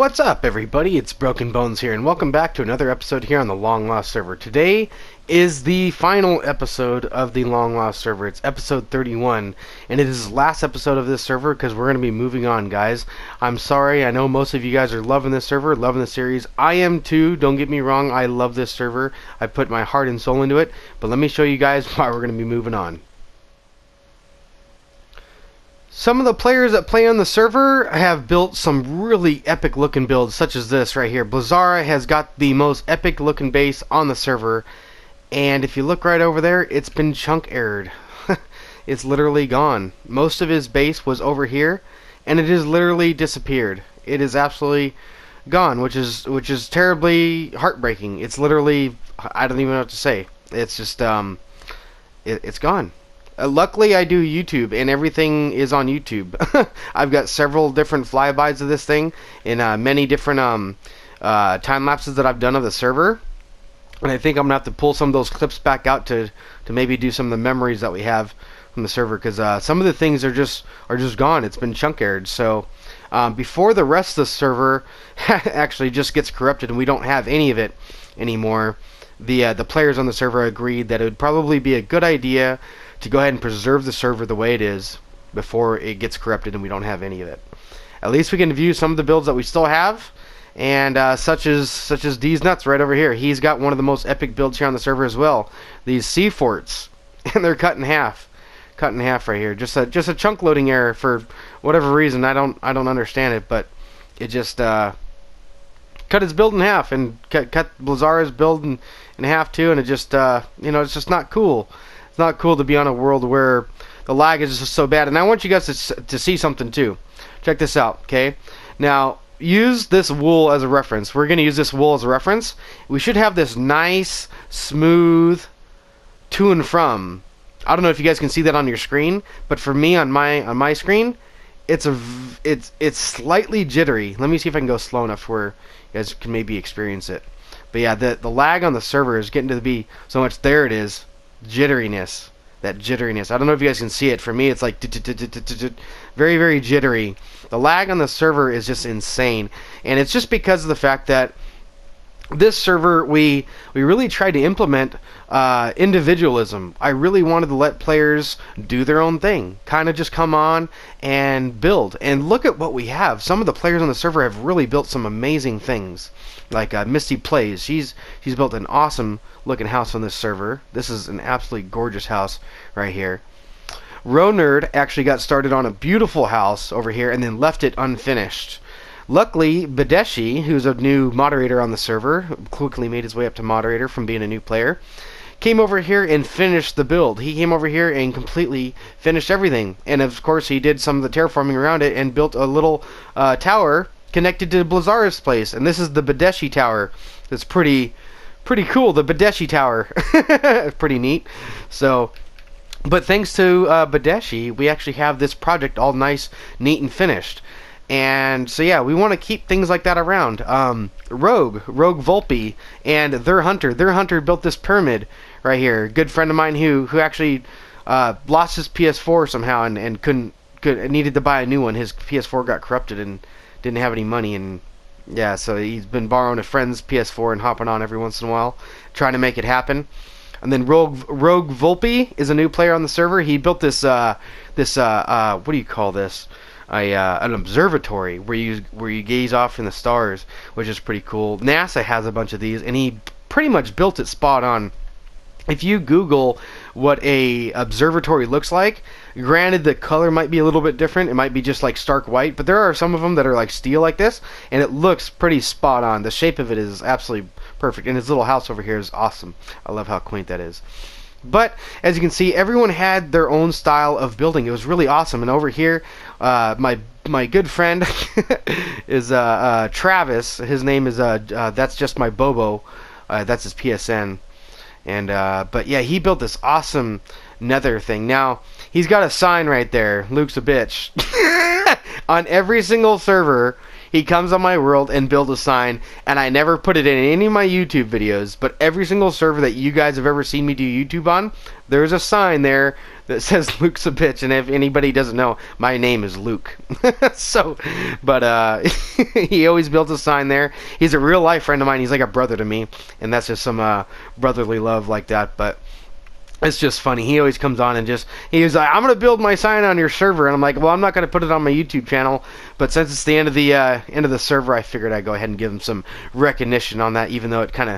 What's up, everybody? It's Broken Bones here, and welcome back to another episode here on the Long Lost server. Today is the final episode of the Long Lost server. It's episode 31, and it is the last episode of this server because we're going to be moving on, guys. I'm sorry, I know most of you guys are loving this server, loving the series. I am too, don't get me wrong, I love this server. I put my heart and soul into it, but let me show you guys why we're going to be moving on. Some of the players that play on the server have built some really epic looking builds, such as this right here. Blizzara has got the most epic looking base on the server, and if you look right over there, it's been chunk errored. It's literally gone. Most of his base was over here, and it has literally disappeared. It is absolutely gone, which is terribly heartbreaking. It's literally, I don't even know what to say. It's just it's gone. Luckily, I do YouTube, and everything is on YouTube. I've got several different flybys of this thing in many different time lapses that I've done of the server. And I think I'm gonna have to pull some of those clips back out to maybe do some of the memories that we have from the server, because some of the things are just gone. It's been chunk errored. So before the rest of the server actually just gets corrupted and we don't have any of it anymore, the players on the server agreed that it would probably be a good idea to go ahead and preserve the server the way it is before it gets corrupted and we don't have any of it. At least we can view some of the builds that we still have, and such as D's Nuts right over here. He's got one of the most epic builds here on the server as well. These sea forts, and they're cut in half right here. Just a chunk loading error for whatever reason. I don't understand it, but it just cut his build in half and cut Blizzara's build in half too, and it just it's just not cool. It's not cool to be on a world where the lag is just so bad. And I want you guys to see something too. Check this out, okay? Now, use this wool as a reference. We're going to use this wool as a reference. We should have this nice, smooth to and from. I don't know if you guys can see that on your screen, but for me on my screen, it's slightly jittery. Let me see if I can go slow enough where you guys can maybe experience it. But yeah, the lag on the server is getting to be so much. There it is. Jitteriness. That jitteriness. I don't know if you guys can see it. For me, it's like very, very jittery. The lag on the server is just insane, and it's just because of the fact that this server, we really tried to implement individualism. I really wanted to let players do their own thing, kind of just come on and build. And look at what we have. Some of the players on the server have really built some amazing things. Like Misty Plays, she's built an awesome looking house on this server. This is an absolutely gorgeous house right here. Nerd actually got started on a beautiful house over here and then left it unfinished. Luckily, Badeshi, who's a new moderator on the server, quickly made his way up to moderator from being a new player, came over here and finished the build. He came over here and completely finished everything. And of course, he did some of the terraforming around it and built a little tower connected to Blizzara's place. And this is the Badeshi Tower. It's pretty cool, the Badeshi Tower. Pretty neat. So, but thanks to Badeshi, we actually have this project all nice, neat, and finished. And so yeah, we want to keep things like that around. Rogue Volpe, and their hunter built this pyramid right here. Good friend of mine who actually lost his PS4 somehow and needed to buy a new one. His PS4 got corrupted and didn't have any money, and yeah, so he's been borrowing a friend's PS4 and hopping on every once in a while, trying to make it happen. And then Rogue Volpe is a new player on the server. He built this what do you call this? An observatory where you gaze off in the stars, which is pretty cool. NASA has a bunch of these, and he pretty much built it spot on. If you Google what a observatory looks like, granted the color might be a little bit different, it might be just like stark white, but there are some of them that are like steel like this, and it looks pretty spot on. The shape of it is absolutely perfect, and his little house over here is awesome. I love how quaint that is. But as you can see, everyone had their own style of building. It was really awesome. And over here, my good friend is Travis. His name is that's just my Bobo. That's his PSN. And but yeah, he built this awesome nether thing. Now he's got a sign right there. Luke's a bitch. On every single server, he comes on my world and builds a sign, and I never put it in any of my YouTube videos, but every single server that you guys have ever seen me do YouTube on, there's a sign there that says Luke's a bitch, and if anybody doesn't know, my name is Luke. So, but he always builds a sign there. He's a real life friend of mine. He's like a brother to me, and that's just some brotherly love like that. But it's just funny. He always comes on and he was like, I'm going to build my sign on your server. And I'm like, well, I'm not going to put it on my YouTube channel. But since it's the end of the server, I figured I'd go ahead and give him some recognition on that, even though it kind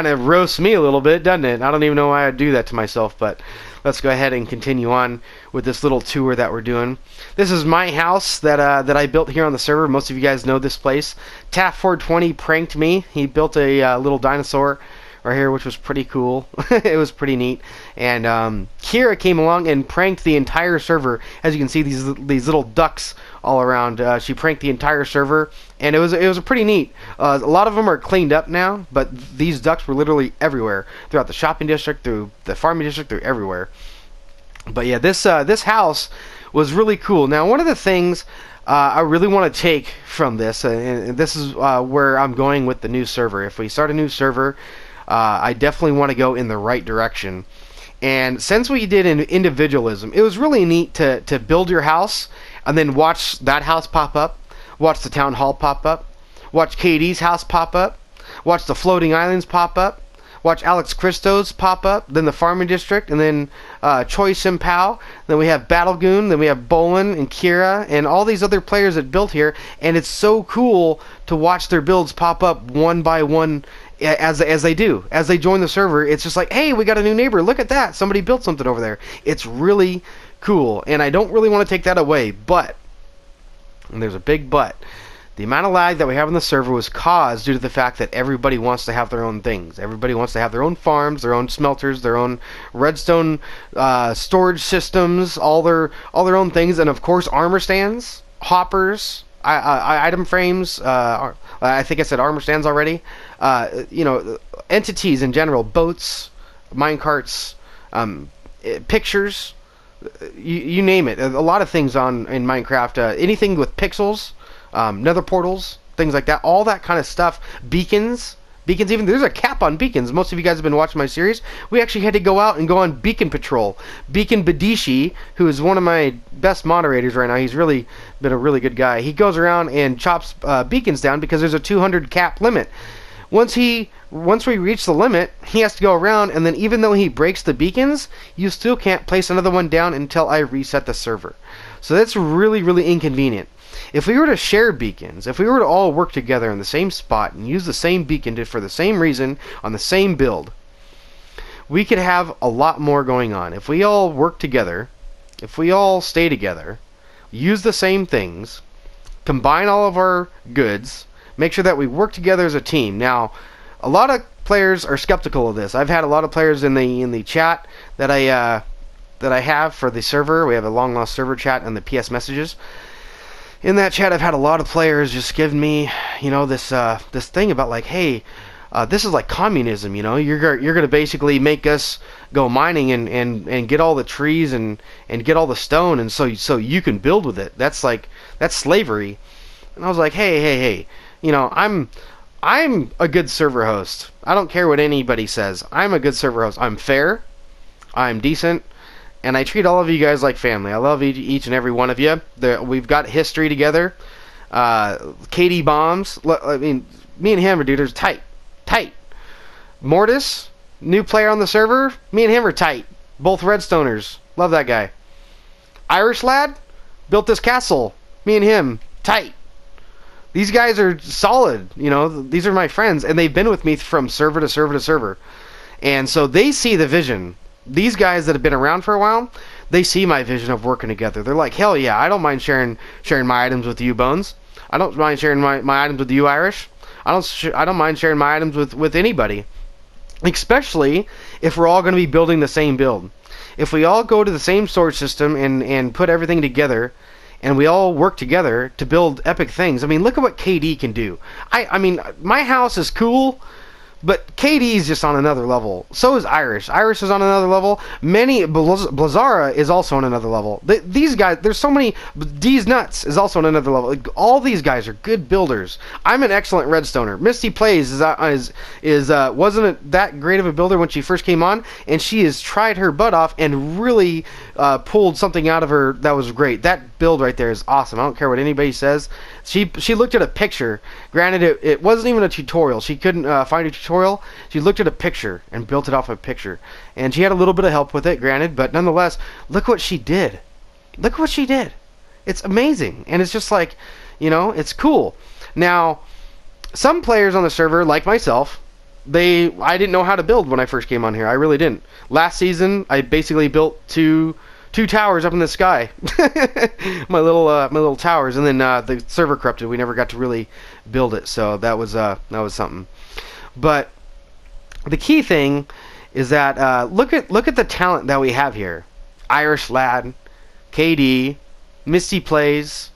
of roasts me a little bit, doesn't it? I don't even know why I'd do that to myself. But let's go ahead and continue on with this little tour that we're doing. This is my house that I built here on the server. Most of you guys know this place. Taff420 pranked me. He built a little dinosaur right here, which was pretty cool. It was pretty neat. And Kira came along and pranked the entire server. As you can see, these little ducks all around. She pranked the entire server, and it was pretty neat. A lot of them are cleaned up now, but these ducks were literally everywhere throughout the shopping district, through the farming district, through everywhere. But yeah, this house was really cool. Now, one of the things I really want to take from this, and this is where I'm going with the new server. If we start a new server, I definitely want to go in the right direction. And since we did individualism, it was really neat to build your house and then watch that house pop up, watch the town hall pop up, watch KD's house pop up, watch the floating islands pop up, watch Alex Christo's pop up, then the farming district, and then Choi Sim Pao. Then we have Battlegoon, then we have Bolin and Kira and all these other players that built here. And it's so cool to watch their builds pop up one by one as they join the server. It's just like, hey, we got a new neighbor, look at that, somebody built something over there. It's really cool, and I don't really want to take that away, but, and there's a big but, the amount of lag that we have on the server was caused due to the fact that everybody wants to have their own things. Everybody wants to have their own farms, their own smelters, their own redstone storage systems, all their own things, and of course armor stands, hoppers, item frames. I think I said armor stands already. Entities in general, boats, minecarts, pictures, you name it. A lot of things in Minecraft. Anything with pixels, nether portals, things like that. All that kind of stuff. Beacons. Even there's a cap on beacons. Most of you guys have been watching my series. We actually had to go out and go on beacon patrol. Beacon Badishi, who is one of my best moderators right now, he's really been a really good guy. He goes around and chops beacons down because there's a 200 cap limit. Once we reach the limit, he has to go around, and then even though he breaks the beacons, you still can't place another one down until I reset the server. So that's really, really inconvenient. If we were to share beacons, if we were to all work together in the same spot and use the same beacon for the same reason on the same build, we could have a lot more going on. If we all work together, if we all stay together, use the same things, combine all of our goods, make sure that we work together as a team. Now, a lot of players are skeptical of this. I've had a lot of players in the chat that I have for the server. We have a long lost server chat and the PS messages. In that chat, I've had a lot of players just give me, this thing about like, hey, this is like communism. You're gonna basically make us go mining and get all the trees and get all the stone, and so you can build with it. That's slavery. And I was like, hey, I'm a good server host. I don't care what anybody says. I'm a good server host. I'm fair. I'm decent. And I treat all of you guys like family. I love each and every one of you. We've got history together. KD Bombs. I mean, me and him are dude. Tight. Mortis, new player on the server. Me and him are tight. Both Redstoners. Love that guy. Irish lad built this castle. Me and him tight. These guys are solid. These are my friends, and they've been with me from server to server to server. And so they see the vision. These guys that have been around for a while, they see my vision of working together. They're like, hell yeah, I don't mind sharing my items with you, Bones. I don't mind sharing my items with you, Irish. I don't mind sharing my items with anybody. Especially if we're all going to be building the same build. If we all go to the same storage system and put everything together, and we all work together to build epic things. I mean, look at what KD can do. I mean, my house is cool, But KD's just on another level. So is Irish. Irish is on another level. Blazara is also on another level. These guys, there's so many. D's Nuts is also on another level. Like, all these guys are good builders. I'm an excellent redstoner. Misty Plays wasn't that great of a builder when she first came on, and she has tried her butt off and really pulled something out of her that was great. That build right there is awesome. I don't care what anybody says. She looked at a picture. Granted, it wasn't even a tutorial. She couldn't find a tutorial. She looked at a picture and built it off a picture. And she had a little bit of help with it, granted, but nonetheless, look what she did. Look what she did. It's amazing. And it's just like, it's cool. Now, some players on the server, like myself, I didn't know how to build when I first came on here. I really didn't. Last season, I basically built two towers up in the sky. my little towers, and then the server corrupted. We never got to really build it, so that was something. But the key thing is that look at the talent that we have here. Irish Lad, KD, Misty Plays,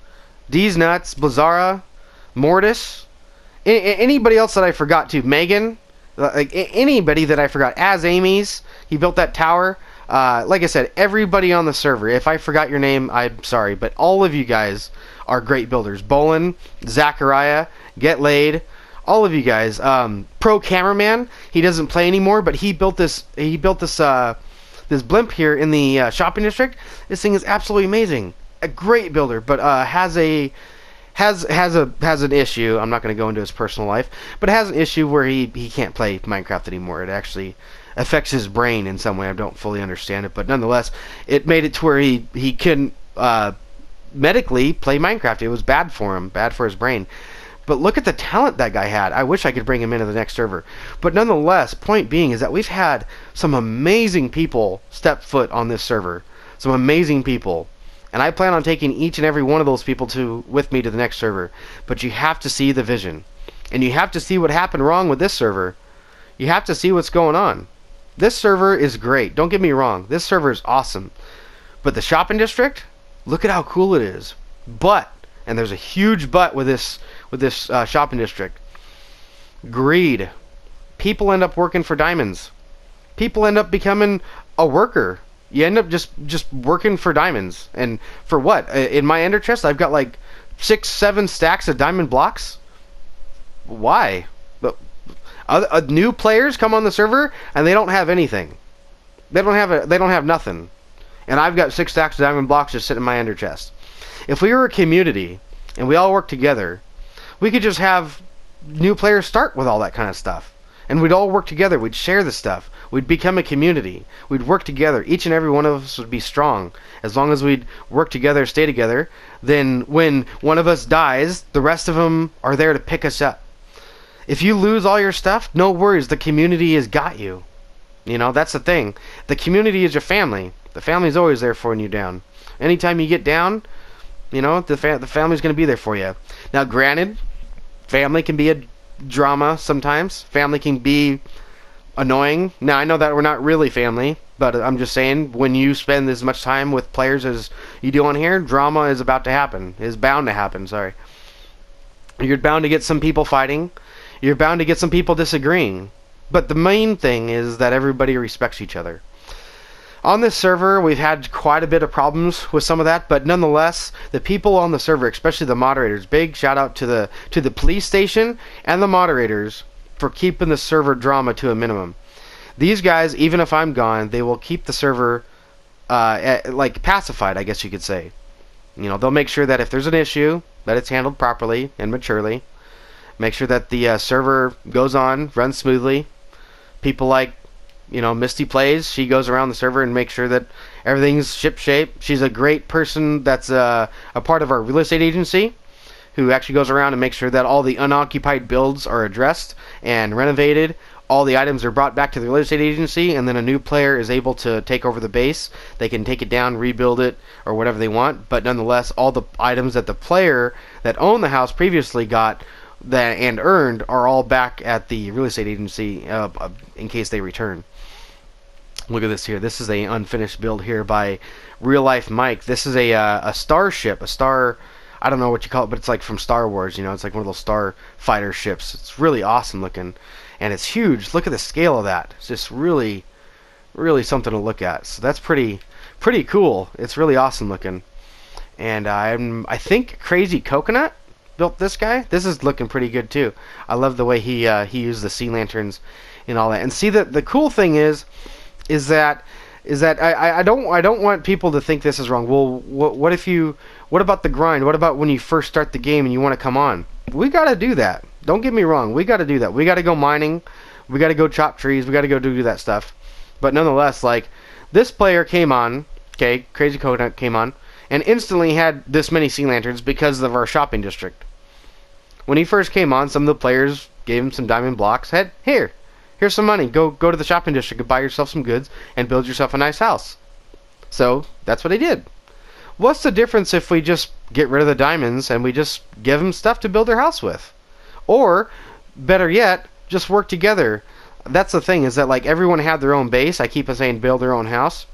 D's Nuts, Blazara, Mortis, anybody else that I forgot too. Megan, like anybody that I forgot. As Amy's, he built that tower. Like I said, everybody on the server, if I forgot your name, I'm sorry, but all of you guys are great builders. Bolin, Zachariah, Get Laid, all of you guys. Pro Cameraman, he doesn't play anymore, but he built this this blimp here in the shopping district. This thing is absolutely amazing. A great builder, but has an issue. I'm not going to go into his personal life, but has an issue where he can't play Minecraft anymore. It actually affects his brain in some way. I don't fully understand it, but nonetheless, it made it to where he couldn't medically play Minecraft. It was bad for him, bad for his brain. But look at the talent that guy had. I wish I could bring him into the next server. But nonetheless, point being is that we've had some amazing people step foot on this server. Some amazing people. And I plan on taking each and every one of those people with me to the next server. But you have to see the vision. And you have to see what happened wrong with this server. You have to see what's going on. This server is great. Don't get me wrong. This server is awesome. But the shopping district, look at how cool it is. But, and there's a huge but with this shopping district. Greed. People end up working for diamonds. People end up becoming a worker. You end up just working for diamonds. And for what? In my ender chest, I've got like 6-7 stacks of diamond blocks. Why? New players come on the server and they don't have anything. They don't have nothing. And I've got 6 stacks of diamond blocks just sitting in my ender chest. If we were a community and we all worked together, we could just have new players start with all that kind of stuff. And we'd all work together. We'd share the stuff. We'd become a community. We'd work together. Each and every one of us would be strong. As long as we'd work together, stay together, then when one of us dies, the rest of them are there to pick us up. If you lose all your stuff, no worries. The community has got you. That's the thing. The community is your family. The family's always there for you down. Anytime you get down, the family's going to be there for you. Now, granted, family can be a drama sometimes. Family can be annoying. Now, I know that we're not really family, but I'm just saying, when you spend as much time with players as you do on here, drama is about to happen. Is bound to happen, sorry. You're bound to get some people fighting. You're bound to get some people disagreeing. But the main thing is that everybody respects each other. On this server, we've had quite a bit of problems with some of that, but nonetheless, the people on the server, especially the moderators, big shout out to the police station and the moderators for keeping the server drama to a minimum. These guys, even if I'm gone, they will keep the server pacified, I guess you could say. They'll make sure that if there's an issue, that it's handled properly and maturely. Make sure that the server goes on, runs smoothly. People like, Misty Plays, she goes around the server and makes sure that everything's ship-shape. She's a great person that's a part of our real estate agency who actually goes around and makes sure that all the unoccupied builds are addressed and renovated. All the items are brought back to the real estate agency, and then a new player is able to take over the base. They can take it down, rebuild it, or whatever they want. But nonetheless, all the items that the player that owned the house previously got and earned are all back at the real estate agency in case they return. Look at this here. This is a unfinished build here by Real Life Mike. This is a starship, I don't know what you call it, but it's like from Star Wars, you know, it's like one of those star fighter ships. It's really awesome looking, and it's huge. Look at the scale of that. It's just really, really something to look at. So that's pretty cool. It's really awesome looking. And I think Crazy Coconut built this guy. This is looking pretty good too. I love the way he used the sea lanterns and all that. And see, the cool thing is that I don't want people to think this is wrong. Well, what about the grind? What about when you first start the game and you want to come on? We got to do that. Don't get me wrong. We got to do that. We got to go mining. We got to go chop trees. We got to go do that stuff. But nonetheless, like, this player came on, okay, Crazy Coconut came on, and instantly had this many sea lanterns because of our shopping district. When he first came on, some of the players gave him some diamond blocks. Here's some money. Go to the shopping district and buy yourself some goods and build yourself a nice house. So that's what he did. What's the difference if we just get rid of the diamonds and we just give them stuff to build their house with? Or, better yet, just work together. That's the thing, is that like everyone had their own base. I keep on saying build their own house.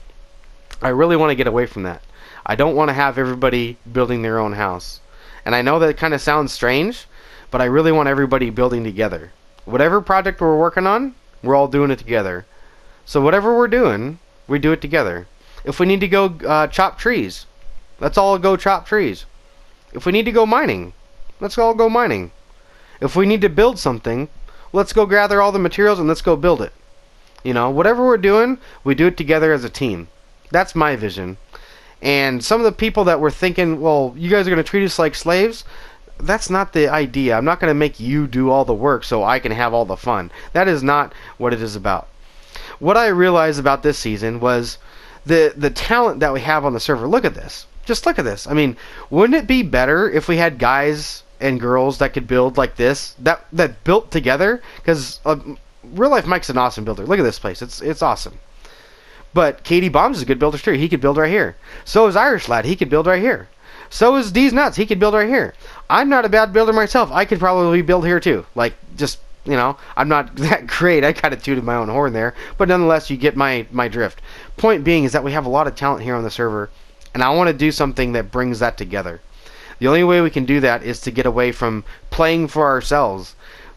I really want to get away from that. I don't want to have everybody building their own house. And I know that it kind of sounds strange, but I really want everybody building together. Whatever project we're working on, we're all doing it together. So whatever we're doing, we do it together. If we need to go chop trees, let's all go chop trees. If we need to go mining, let's all go mining. If we need to build something, let's go gather all the materials and let's go build it. You know, whatever we're doing, we do it together as a team. That's my vision. And some of the people that were thinking, well, you guys are going to treat us like slaves, that's not the idea. I'm not going to make you do all the work so I can have all the fun. That is not what it is about. What I realized about this season was the talent that we have on the server. Look at this. Just look at this. I mean, wouldn't it be better if we had guys and girls that could build like this, that built together? Because real life Mike's an awesome builder. Look at this place. It's awesome. But Katie Bombs is a good builder too. He could build right here. So is Irish Lad. He could build right here. So is D's Nuts. He could build right here. I'm not a bad builder myself. I could probably build here too. Like, just, you know, I'm not that great. I kind of tooted my own horn there. But nonetheless, you get my drift. Point being is that we have a lot of talent here on the server. And I want to do something that brings that together. The only way we can do that is to get away from playing for ourselves.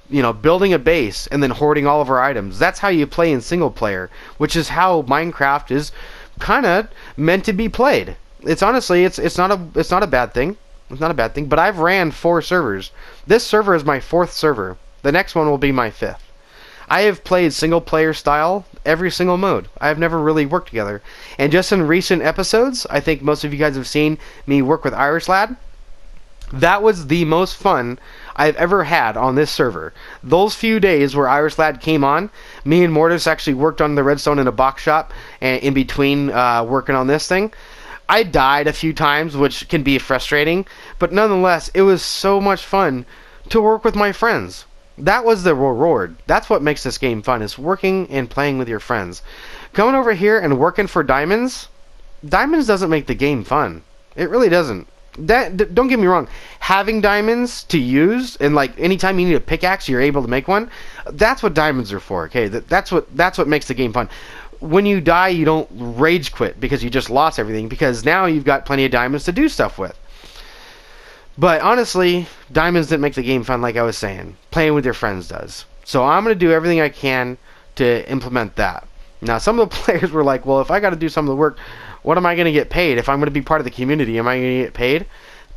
You know, building a base and then hoarding all of our items. That's how you play in single player, which is how Minecraft is kind of meant to be played. It's honestly, it's not a bad thing. It's not a bad thing. But I've ran 4 servers. This server is my 4th server. The next one will be my 5th. I have played single player style every single mode. I have never really worked together. And just in recent episodes, I think most of you guys have seen me work with Irish Lad. That was the most fun I've ever had on this server. Those few days where Irish Lad came on, me and Mortis actually worked on the redstone in a box shop, and in between working on this thing. I died a few times, which can be frustrating, but nonetheless, it was so much fun to work with my friends. That was the reward. That's what makes this game fun, is working and playing with your friends. Coming over here and working for diamonds doesn't make the game fun. It really doesn't. Don't get me wrong, having diamonds to use, and like anytime you need a pickaxe you're able to make one, that's what diamonds are for. Okay, that's what makes the game fun. When you die, you don't rage quit because you just lost everything, because now you've got plenty of diamonds to do stuff with. But honestly, diamonds didn't make the game fun, like I was saying. Playing with your friends does. So I'm going to do everything I can to implement that. Now, some of the players were like, well, if I got to do some of the work, what am I going to get paid? If I'm going to be part of the community, am I going to get paid?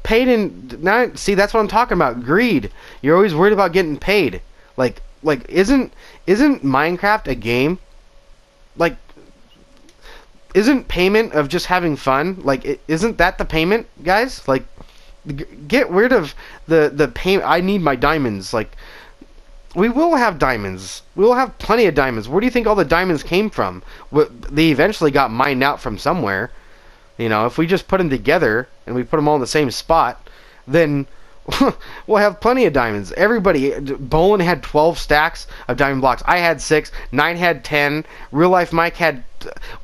Paid in... Now, see, that's what I'm talking about. Greed. You're always worried about getting paid. Like isn't Minecraft a game? Like, isn't payment of just having fun? Like, isn't that the payment, guys? Like, get rid of the payment. I need my diamonds. Like, we will have diamonds. We will have plenty of diamonds. Where do you think all the diamonds came from? They eventually got mined out from somewhere. You know, if we just put them together and we put them all in the same spot, then we'll have plenty of diamonds. Everybody, Bolin had 12 stacks of diamond blocks. I had 6. 9 had 10. Real Life Mike had...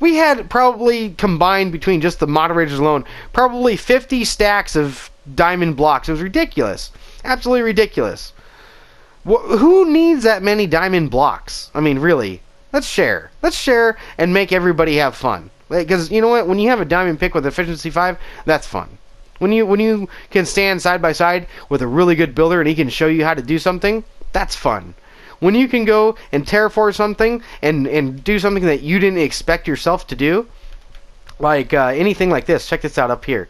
We had probably combined between just the moderators alone, probably 50 stacks of diamond blocks. It was ridiculous. Absolutely ridiculous. Who needs that many diamond blocks? I mean, really. Let's share. Let's share and make everybody have fun. Because, you know what? When you have a diamond pick with efficiency 5, that's fun. When you can stand side by side with a really good builder and he can show you how to do something, that's fun. When you can go and terraform something and do something that you didn't expect yourself to do, like anything like this. Check this out up here.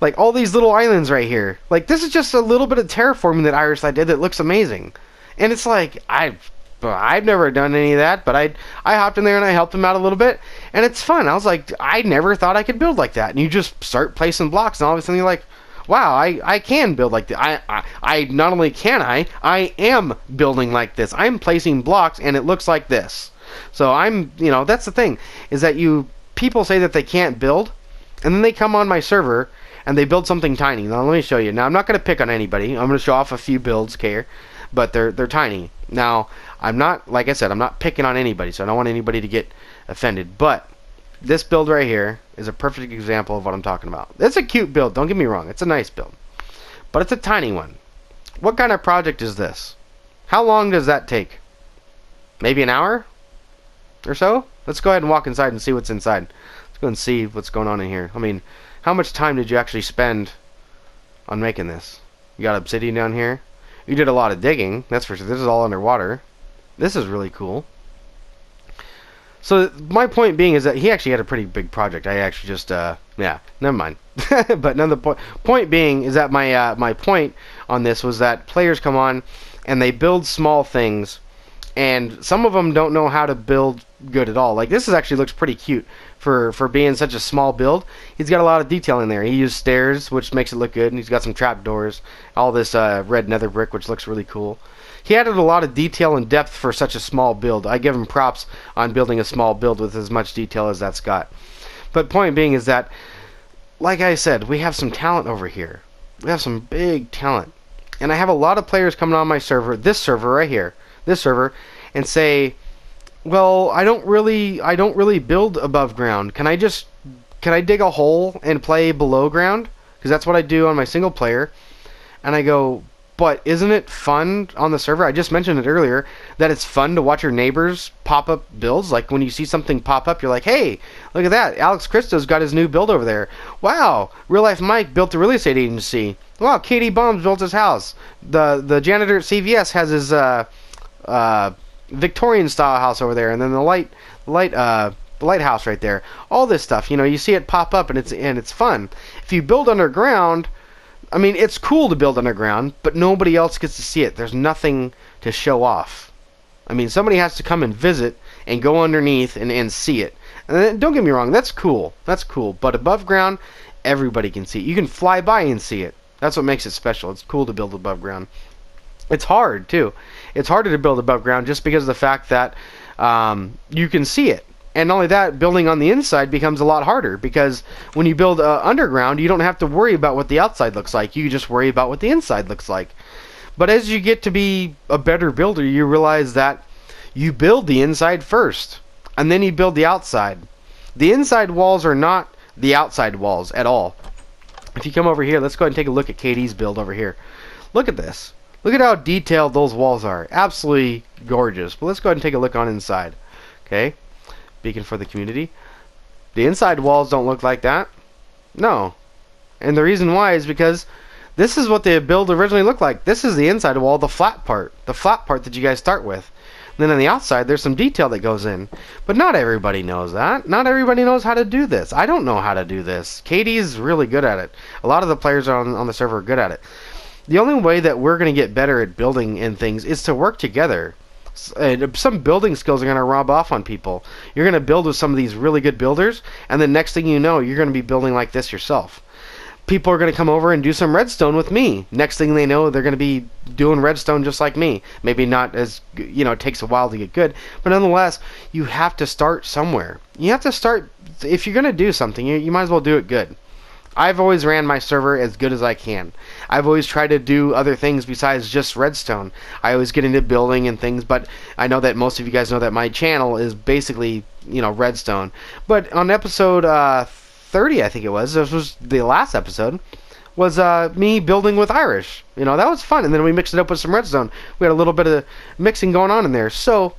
Like all these little islands right here. Like this is just a little bit of terraforming that Irish did that looks amazing. And it's like I've never done any of that, but I hopped in there and I helped him out a little bit, and it's fun. I was like, I never thought I could build like that. And you just start placing blocks, and all of a sudden you're like, wow, I can build like that. I not only can I am building like this. I'm placing blocks, and it looks like this. So that's the thing, is that people say that they can't build, and then they come on my server and they build something tiny. Now let me show you. Now I'm not going to pick on anybody. I'm going to show off a few builds here, but they're tiny. Now I'm not, like I said, I'm not picking on anybody, so I don't want anybody to get offended. But this build right here is a perfect example of what I'm talking about. It's a cute build, don't get me wrong. It's a nice build, but it's a tiny one. What kind of project is this? How long does that take? Maybe an hour or so? Let's go ahead and walk inside and see what's inside. Let's go and see what's going on in here. I mean, how much time did you actually spend on making this? You got obsidian down here. You did a lot of digging, that's for sure. This is all underwater. This is really cool. So my point being is that he actually had a pretty big project. I actually just, yeah, never mind. But point being is that my point on this was that players come on and they build small things, and some of them don't know how to build good at all. Like this actually looks pretty cute for being such a small build. He's got a lot of detail in there. He used stairs, which makes it look good, and he's got some trapdoors. All this red nether brick, which looks really cool. He added a lot of detail and depth for such a small build. I give him props on building a small build with as much detail as that's got. But point being is that, like I said, we have some talent over here. We have some big talent. And I have a lot of players coming on my server, this server right here, this server, and say, well, I don't really build above ground. Can I dig a hole and play below ground? Because that's what I do on my single player. And I go, but isn't it fun on the server? I just mentioned it earlier that it's fun to watch your neighbors pop up builds. Like when you see something pop up, you're like, hey, look at that. Alex Christo's got his new build over there. Wow, Real Life Mike built a real estate agency. Wow, KD Bombs built his house. The janitor at CVS has his Victorian style house over there, and then the lighthouse right there. All this stuff, you see it pop up, and it's fun. If you build underground, I mean, it's cool to build underground, but nobody else gets to see it. There's nothing to show off. I mean, somebody has to come and visit and go underneath and see it. And then, don't get me wrong, that's cool. That's cool. But above ground, everybody can see it. You can fly by and see it. That's what makes it special. It's cool to build above ground. It's hard, too. It's harder to build above ground just because of the fact that you can see it. And not only that, building on the inside becomes a lot harder, because when you build underground, you don't have to worry about what the outside looks like. You just worry about what the inside looks like. But as you get to be a better builder, you realize that you build the inside first, and then you build the outside. The inside walls are not the outside walls at all. If you come over here, let's go ahead and take a look at KD's build over here. Look at this. Look at how detailed those walls are. Absolutely gorgeous. But let's go ahead and take a look on inside. Okay. Speaking for the community, the inside walls don't look like that. No. And the reason why is because this is what the build originally looked like. This is the inside wall, the flat part that you guys start with. And then on the outside, there's some detail that goes in. But not everybody knows that. Not everybody knows how to do this. I don't know how to do this. Katie's really good at it. A lot of the players on the server are good at it. The only way that we're going to get better at building and things is to work together. Some building skills are going to rub off on people. You're going to build with some of these really good builders, and the next thing you know, you're going to be building like this yourself. People are going to come over and do some redstone with me. Next thing they know, they're going to be doing redstone just like me. Maybe not as, it takes a while to get good, but nonetheless, you have to start somewhere. You have to start, if you're going to do something, you might as well do it good. I've always ran my server as good as I can. I've always tried to do other things besides just redstone. I always get into building and things, but I know that most of you guys know that my channel is basically, redstone. But on episode 30, I think it was, this was the last episode, was me building with Irish. That was fun, and then we mixed it up with some redstone. We had a little bit of mixing going on in there, so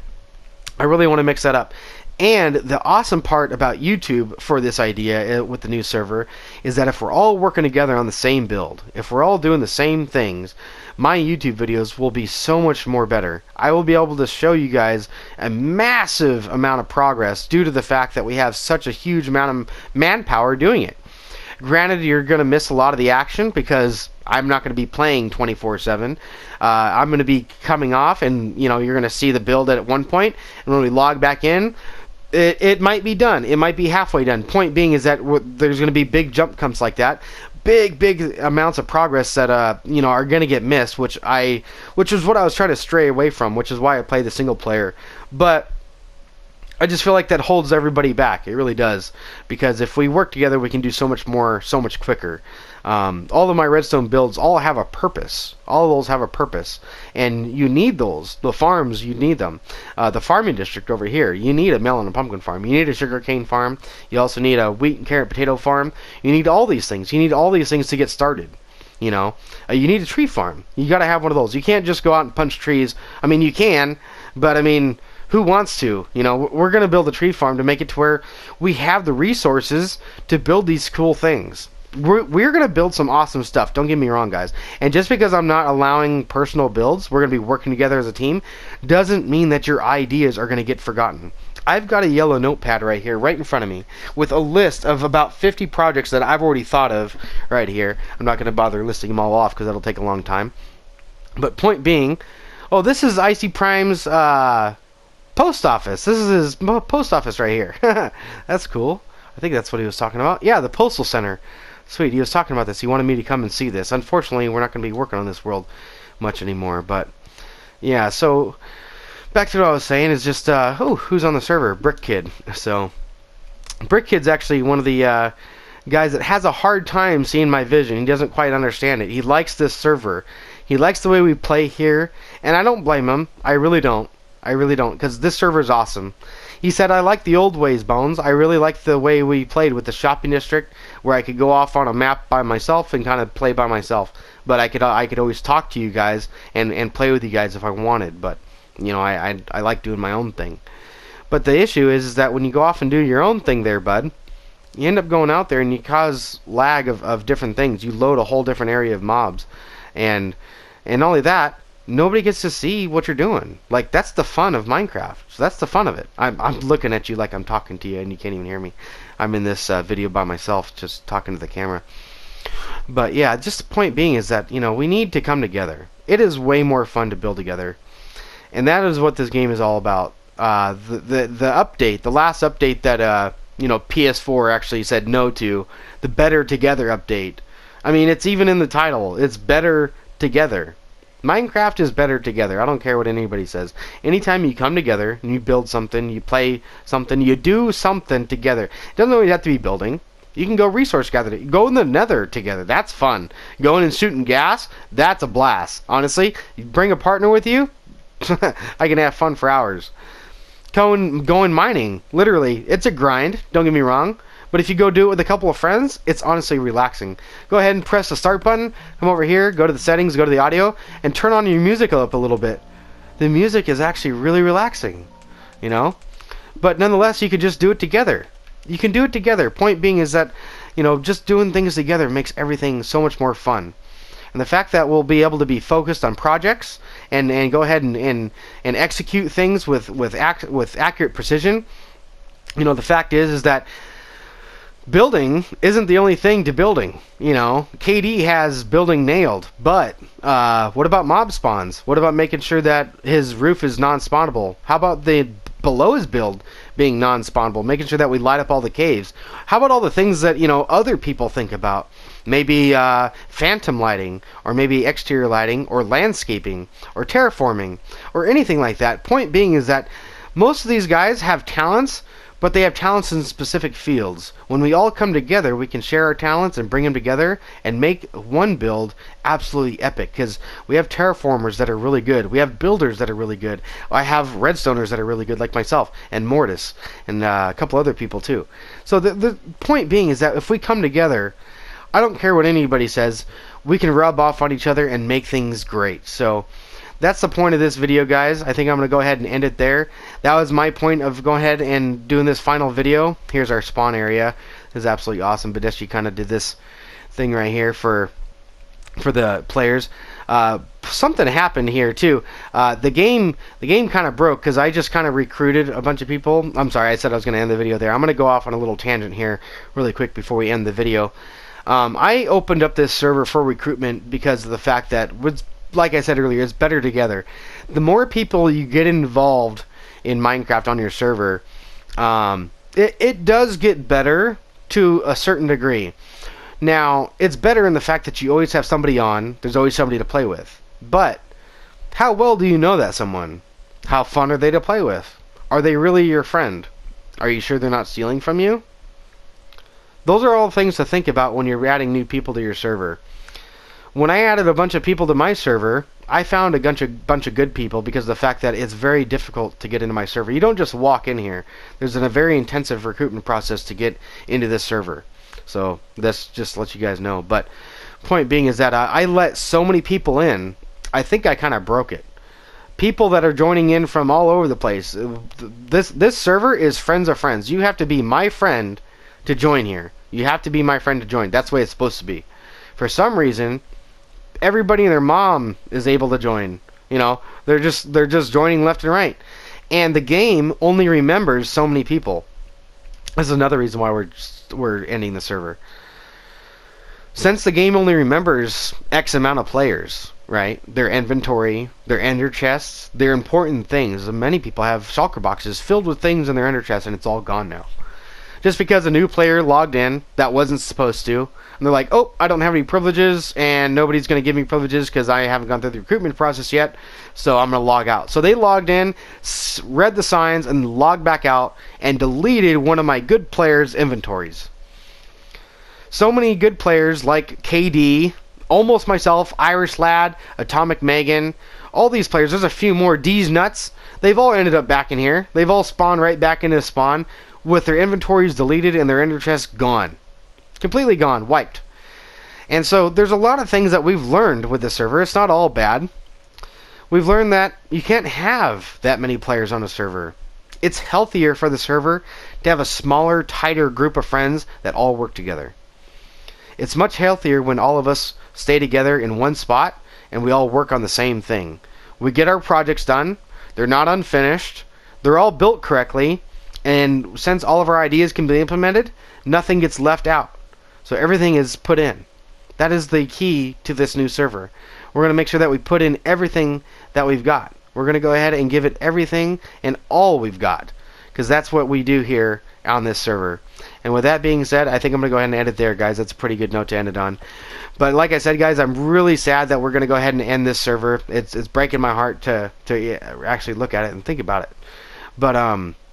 I really want to mix that up. And the awesome part about YouTube for this idea with the new server is that if we're all working together on the same build, if we're all doing the same things, my YouTube videos will be so much more better. I will be able to show you guys a massive amount of progress due to the fact that we have such a huge amount of manpower doing it. Granted, you're going to miss a lot of the action because I'm not going to be playing 24/7. I'm going to be coming off, and you're going to see the build at one point, and when we log back in, it might be done. It might be halfway done. Point being is that there's going to be big jump comes like that, big amounts of progress that are going to get missed, which is what I was trying to stray away from, which is why I play the single player. But I just feel like that holds everybody back. It really does, because if we work together, we can do so much more, so much quicker. All of my redstone builds all have a purpose. All of those have a purpose, and you need those. The farms, you need them. The farming district over here, you need a melon and pumpkin farm. You need a sugarcane farm. You also need a wheat and carrot potato farm. You need all these things. You need all these things to get started. You need a tree farm. You got to have one of those. You can't just go out and punch trees. I mean, you can, but I mean, who wants to? We're going to build a tree farm to make it to where we have the resources to build these cool things. We're going to build some awesome stuff. Don't get me wrong, guys. And just because I'm not allowing personal builds, we're going to be working together as a team, doesn't mean that your ideas are going to get forgotten. I've got a yellow notepad right here, right in front of me, with a list of about 50 projects that I've already thought of right here. I'm not going to bother listing them all off because that'll take a long time. But point being, this is Icy Prime's post office. This is his post office right here. That's cool. I think that's what he was talking about. Yeah, the postal center. Sweet. He was talking about this. He wanted me to come and see this. Unfortunately, we're not going to be working on this world much anymore. But yeah, so back to what I was saying is just who's on the server? Brick Kid. So Brick Kid's actually one of the guys that has a hard time seeing my vision. He doesn't quite understand it. He likes this server. He likes the way we play here, and I don't blame him. I really don't. I really don't, because this server is awesome. He said, I like the old ways, Bones. I really like the way we played with the shopping district, where I could go off on a map by myself and kind of play by myself. But I could always talk to you guys and play with you guys if I wanted. But I like doing my own thing. But the issue is that when you go off and do your own thing there, bud, you end up going out there and you cause lag of different things. You load a whole different area of mobs, and not only that, nobody gets to see what you're doing. Like, that's the fun of Minecraft. So that's the fun of it. I'm looking at you like I'm talking to you, and you can't even hear me. I'm in this video by myself, just talking to the camera. But yeah, just the point being is that we need to come together. It is way more fun to build together, and that is what this game is all about. The update, the last update that PS4 actually said no to, the Better Together update. I mean, it's even in the title. It's Better Together. Minecraft is better together. I don't care what anybody says. Anytime you come together and you build something, you play something, you do something together. It doesn't always have to be building. You can go resource gathering. Go in the nether together. That's fun. Going and shooting gas, that's a blast. Honestly, you bring a partner with you, I can have fun for hours. Going mining, literally, it's a grind. Don't get me wrong. But if you go do it with a couple of friends, it's honestly relaxing. Go ahead and press the start button, come over here, go to the settings, go to the audio, and turn on your music up a little bit. The music is actually really relaxing, But nonetheless, you can just do it together. You can do it together. Point being is that, just doing things together makes everything so much more fun. And the fact that we'll be able to be focused on projects and go ahead and execute things with accurate precision, the fact is that building isn't the only thing to building. KD has building nailed, but what about mob spawns? What about making sure that his roof is non-spawnable? How about the below his build being non-spawnable, making sure that we light up all the caves? How about all the things that other people think about? Maybe phantom lighting, or maybe exterior lighting, or landscaping, or terraforming, or anything like that. Point being is that most of these guys have talents, but they have talents in specific fields. When we all come together, we can share our talents and bring them together and make one build absolutely epic, because we have terraformers that are really good. We have builders that are really good. I have redstoners that are really good, like myself, and Mortis, and a couple other people too. So the point being is that if we come together, I don't care what anybody says, we can rub off on each other and make things great. So that's the point of this video, guys. I think I'm going to go ahead and end it there. That was my point of going ahead and doing this final video. Here's our spawn area. This is absolutely awesome. Badeshi kind of did this thing right here for the players. Something happened here too. The game kind of broke because I just kind of recruited a bunch of people. I'm sorry, I said I was going to end the video there. I'm going to go off on a little tangent here really quick before we end the video. I opened up this server for recruitment because of the fact that, like I said earlier, it's better together. The more people you get involved in Minecraft on your server, it does get better to a certain degree. Now, it's better in the fact that you always have somebody on. There's always somebody to play with. But how well do you know that someone? How fun are they to play with? Are they really your friend? Are you sure they're not stealing from you? Those are all things to think about when you're adding new people to your server. When I added a bunch of people to my server, I found a bunch of good people because of the fact that it's very difficult to get into my server. You don't just walk in here. There's a very intensive recruitment process to get into this server. So that's just to let you guys know. But point being is that I let so many people in, I think I kind of broke it. People that are joining in from all over the place. This server is friends of friends. You have to be my friend to join here. You have to be my friend to join. That's the way it's supposed to be. For some reason, everybody and their mom is able to join. You know, they're just joining left and right. And the game only remembers so many people. This is another reason why we're ending the server. Since the game only remembers X amount of players, right? Their inventory, their ender chests, their important things. Many people have shulker boxes filled with things in their ender chests, and it's all gone now. Just because a new player logged in that wasn't supposed to, and they're like, oh, I don't have any privileges, and nobody's going to give me privileges because I haven't gone through the recruitment process yet, so I'm going to log out. So they logged in, read the signs, and logged back out, and deleted one of my good players' inventories. So many good players like KD, Almost Myself, Irish Lad, Atomic Megan, all these players, there's a few more, D's Nuts, they've all ended up back in here. They've all spawned right back into spawn with their inventories deleted and their ender chests gone. Completely gone, wiped. And so there's a lot of things that we've learned with the server. It's not all bad. We've learned that you can't have that many players on a server. It's healthier for the server to have a smaller, tighter group of friends that all work together. It's much healthier when all of us stay together in one spot and we all work on the same thing. We get our projects done. They're not unfinished. They're all built correctly. And since all of our ideas can be implemented, nothing gets left out. So everything is put in. That is the key to this new server. We're going to make sure that we put in everything that we've got. We're going to go ahead and give it everything and all we've got. Because that's what we do here on this server. And with that being said, I think I'm going to go ahead and end it there, guys. That's a pretty good note to end it on. But like I said, guys, I'm really sad that we're going to go ahead and end this server. It's breaking my heart to actually look at it and think about it. But,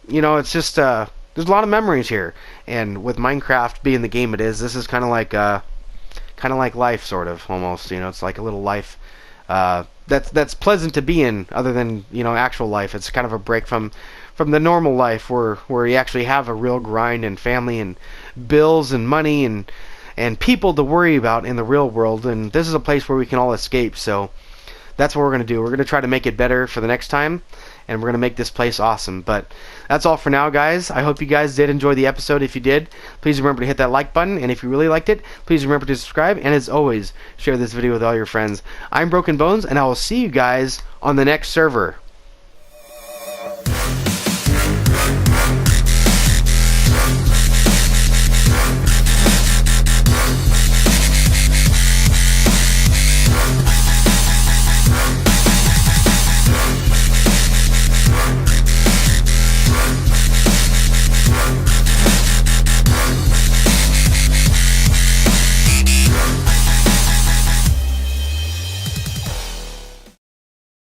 you know, it's just, there's a lot of memories here. And with Minecraft being the game it is, this is kind of like life, sort of, almost. You know, it's like a little life that's pleasant to be in, other than, you know, actual life. It's kind of a break from the normal life where you actually have a real grind and family and bills and money and people to worry about in the real world. And this is a place where we can all escape. So that's what we're going to do. We're going to try to make it better for the next time, and we're going to make this place awesome. But that's all for now, guys. I hope you guys did enjoy the episode. If you did, please remember to hit that like button, and if you really liked it, please remember to subscribe, and as always, share this video with all your friends. I'm Broken Bones, and I will see you guys on the next server.